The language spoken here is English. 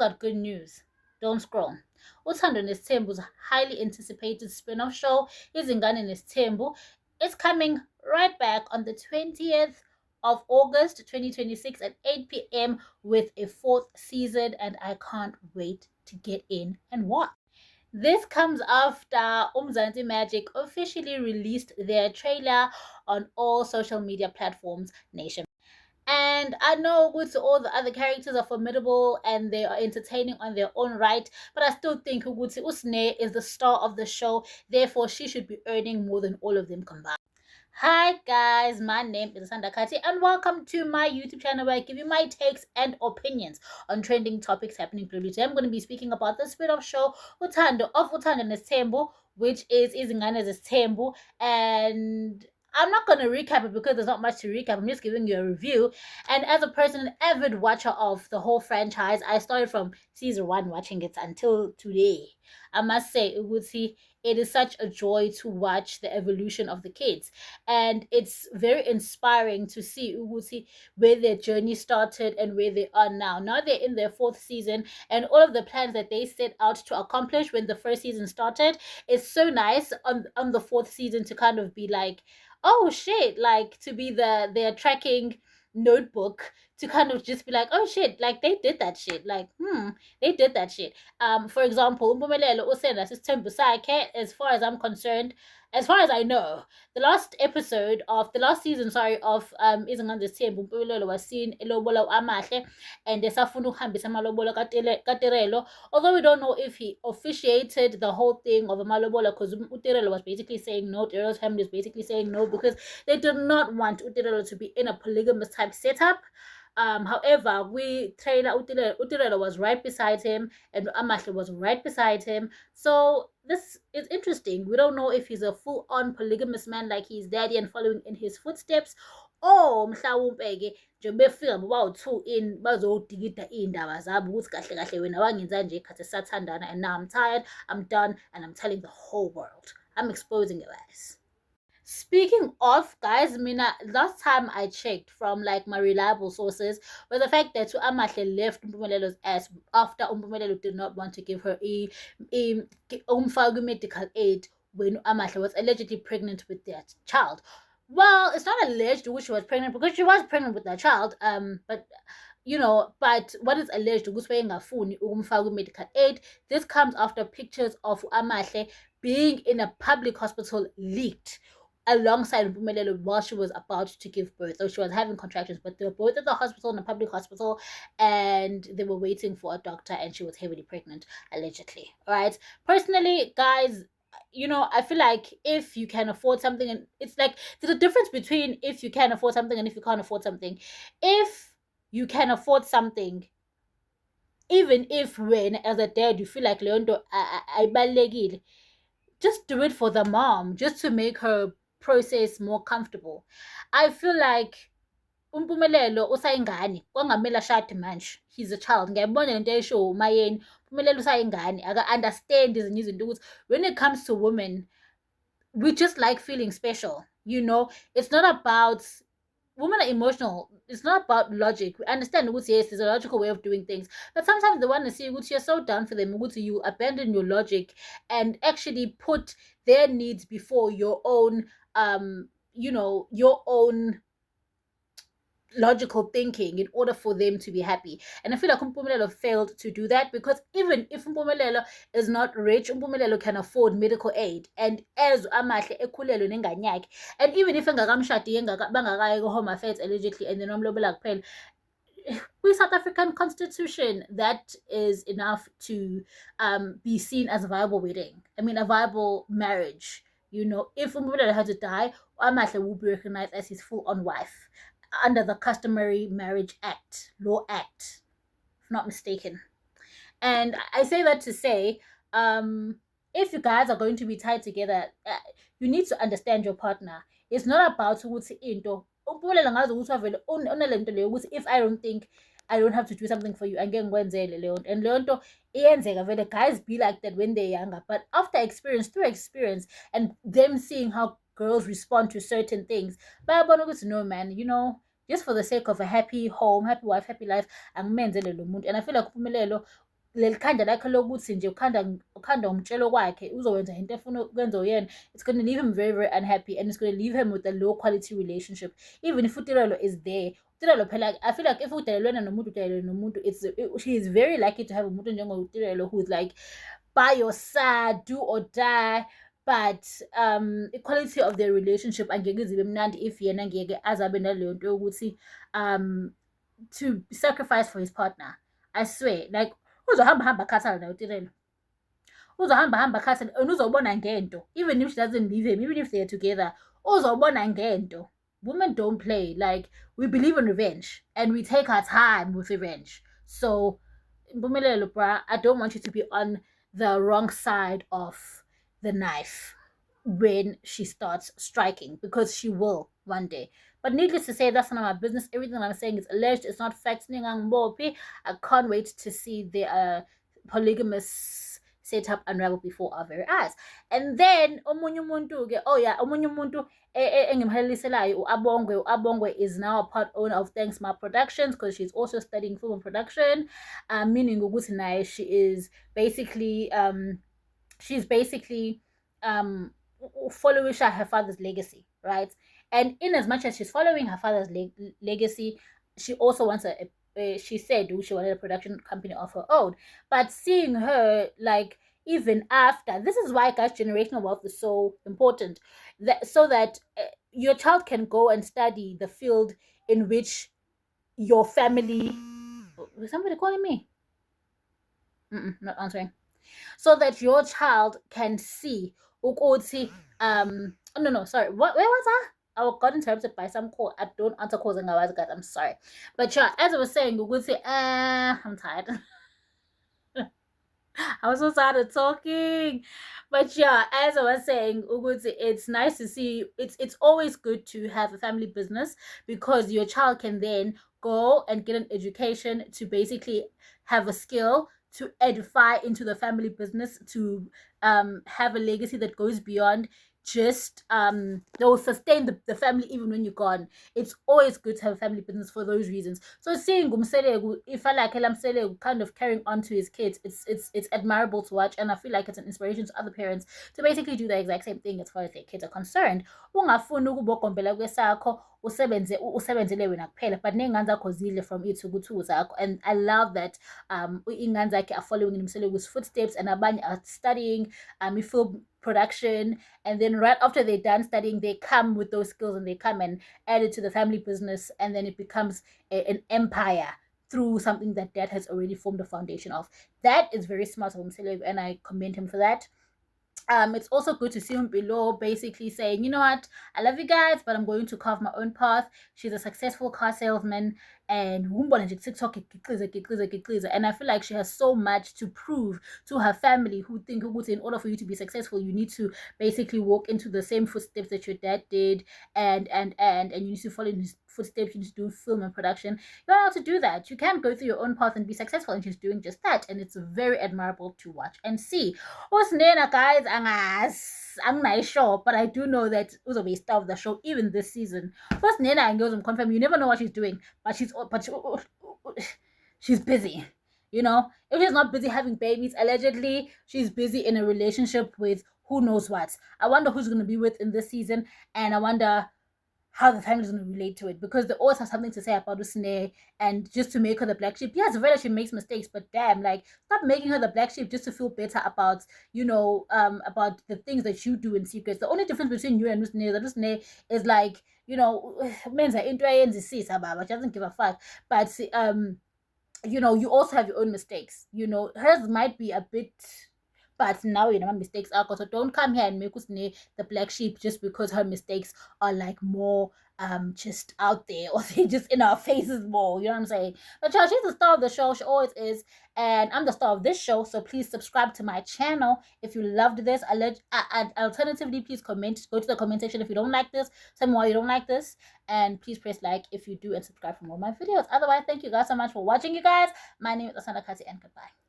got good news. Don't scroll. Uthando Nesithembu's highly anticipated spin-off show, Izingane Nesithembu, is coming right back on the 20th of August 2026 at 8 p.m. with a fourth season, and I can't wait to get in and watch. This comes after Umzansi Magic officially released their trailer on all social media platforms nationwide. And I know good to all the other characters are formidable and they are entertaining on their own right, but I still think Uguti Usne is the star of the show, therefore she should be earning more than all of them combined. Hi guys, my name is Sandra Kati and welcome to my YouTube channel where I give you my takes and opinions on trending topics happening globally. Today I'm going to be speaking about the spin-off show Uthando Nesithembu, which is Izingane Zesithembu, and I'm not going to recap it because there's not much to recap. I'm just giving you a review. And as a person, an avid watcher of the whole franchise, I started from season 1 watching it until today. I must say, Uguti, it is such a joy to watch the evolution of the kids, and it's very inspiring to see Uguti where their journey started and where they are now. Now they're in their fourth season, and all of the plans that they set out to accomplish when the first season started, it's so nice on the fourth season to kind of be like, oh shit, like to be their tracking notebook, to kind of just be like, oh shit, like they did that shit, like they did that shit. For example, Umpumelelo usenda sisithembu sakhe, as far as I'm concerned, as far as I know, the last episode of the last season, sorry, of Izingane Zesithembu, Umpumelelo was seen elobola Amahle and esafuna ukuhambisa amalobola kaTirelo, although we don't know if he officiated the whole thing of amalobola, because Utirelo was basically saying no, Tirelo's family is basically saying no because they did not want Utirelo to be in a polygamous type setup. However, we trailer Utirelo was right beside him and Amahle was right beside him. So this is interesting. We don't know if he's a full-on polygamous man like his daddy and following in his footsteps, or mhlawumbe-ke nje befika bawu-2 in bazodikida iy'ndaba zabo ukuthi kahle kahle wena wangenza nje khathi sisathandana, and now I'm tired, I'm done, and I'm telling the whole world. I'm exposing your ass. Speaking of, guys, Mina, last time I checked from like my reliable sources was the fact that Amahle left Umpumelo's ass after Umpumelelo did not want to give her a medical aid when Amahle was allegedly pregnant with their child. Well, it's not alleged that she was pregnant because she was pregnant with that child. But you know, but what is alleged medical aid. This comes after pictures of Amahle being in a public hospital leaked alongside Mpumelelo while she was about to give birth. So she was having contractions, but they were both at the hospital, in a public hospital, and they were waiting for a doctor, and she was heavily pregnant, allegedly. All right. Personally, guys, you know, I feel like if you can afford something, and it's like there's a difference between if you can afford something and if you can't afford something. If you can afford something, even if when as a dad you feel like Leonto I just do it for the mom, just to make her process more comfortable. I feel like Umpumelelo usayingane kwangamele ashade manje, he's a child. Ngiyabona lento esho umayeni, Umpumelelo usayingane aka-understand ezinye izinto ukuthi when it comes to women, we just like feeling special, you know. It's not about, women are emotional. It's not about logic. We understand yes, there's a logical way of doing things, but sometimes they want to see you're so down for them. You abandon your logic and actually put their needs before your own you know, your own logical thinking in order for them to be happy. And I feel like Umpumelelo failed to do that, because even if Umpumelelo is not rich, Umpumelelo can afford medical aid. And as Amahle ekhulelwe nengane yakhe, and even if engakamshadi bangakayi ku-home affairs allegedly and then umlobola kuphela, we South African constitution, that is enough to be seen as a viable wedding. I mean, a viable marriage. You know, if Umpumelelo had to die, Amahle will be recognized as his full-on wife under the customary marriage law act, if not mistaken. And I say that to say, if you guys are going to be tied together, you need to understand your partner. It's not about ukuthi into if I don't think I don't have to do something for you, and leonto iyenzeka vele. Guys be like that when they're younger, but after experience, through experience, and them seeing how girls respond to certain things, but no, man, you know, just for the sake of a happy home, happy wife, happy life, and I feel like Umpumelelo leli khanda lakhe lokuthi nje ukhanda umtshelo kwakhe uzowenza into efuna ukwenza uyena, it's going to leave him very, very unhappy, and it's going to leave him with a low quality relationship. Even if utilelo is there, utilelo phela, I feel like if udalelwena nomuntu udalelwe nomuntu, she is very lucky to have umuntu njengotilelo who's like by your side, do or die. But equality of their relationship angeke izibe mnandi if yena ngeke azabe naleyo nto yokuthi to sacrifice for his partner. I swear, like uzohamba akhathala nayo utilelo, uzohamba akhathala and uzobona ngento, even if she doesn't leave him, even if they're together, uzobona ngento. Women don't play. Like, we believe in revenge and we take our time with revenge. So Mpumelelo, bruh, I don't want you to be on the wrong side of the knife when she starts striking, because she will one day. But needless to say, that's none of my business. Everything I'm saying is alleged. It's not facts. I can't wait to see the polygamous setup unravel before our very eyes. And then omunye umuntu ke, oh yeah, omunye umuntu engimhaleliselayo uAbongwe is now a part owner of Thanks My Productions, because she's also studying film production, meaning ukuthi naye she is basically following her father's legacy, right? And in as much as she's following her father's legacy, she also wants she said she wanted a production company of her own. But seeing her, like, even after, this is why, guys, generational wealth is so important, so that your child can go and study the field in which your family. Is somebody calling me? Not answering. So that your child can see ukuthi no, sorry, where was I got interrupted by some call. I don't answer calls and guys, I'm sorry. But yeah, as I was saying, I'm tired. I was so tired of talking. But yeah, as I was saying, it's nice to see. It's always good to have a family business, because your child can then go and get an education to basically have a skill to edify into the family business, to have a legacy that goes beyond just they'll sustain the family even when you're gone. It's always good to have a family business for those reasons. So seeing Gumselegu, if I like Elamselegu kind of carrying on to his kids, it's admirable to watch, and I feel like it's an inspiration to other parents to basically do the exact same thing as far as their kids are concerned. Ungafuni ukubogombela kwesakho usebenzele wena kuphela, but ney'ngane zakho zidle from it ukuthi zakho. And I love that iy'ngane zakhe are following in Mselegu's footsteps, and abanye are studying film production, and then right after they're done studying, they come with those skills and they come and add it to the family business, and then it becomes an empire through something that dad has already formed a foundation of. That is very smart of Mselegu, and I commend him for that. It's also good to see him below basically saying, you know what, I love you guys, but I'm going to carve my own path. She's a successful car salesman, and TikTok, and I feel like she has so much to prove to her family, who think in order for you to be successful, you need to basically walk into the same footsteps that your dad did, and you need to follow in his footsteps. You need to do film and production. You're not allowed to do that. You can't go through your own path and be successful, and she's doing just that, and it's very admirable to watch and see. Guys, I'm not sure, but I do know that uzobe star of the show even this season. First, Nena and girls, I'm confirm. You never know what she's doing, but she's busy. You know, if she's not busy having babies, allegedly, she's busy in a relationship with who knows what. I wonder who's going to be with in this season, and I wonder how the family is going to relate to it, because they always have something to say about Usne, and just to make her the black sheep. Yes, very she makes mistakes, but damn, like, stop making her the black sheep just to feel better about, about the things that you do in secret. The only difference between you and Usne is that Usne is like, men's are into she doesn't give a fuck. But you also have your own mistakes. Hers might be a bit, but now my mistakes are, so don't come here and make us the black sheep just because her mistakes are like more just out there, or they just in our faces more, you know what I'm saying? But yeah, she's the star of the show, she always is, and I'm the star of this show. So please subscribe to my channel if you loved this. Alternatively, please go to the comment section if you don't like this, tell me why you don't like this, and please press like if you do, and subscribe for more of my videos. Otherwise, thank you guys so much for watching, you guys. My name is Asanda Kati, and goodbye.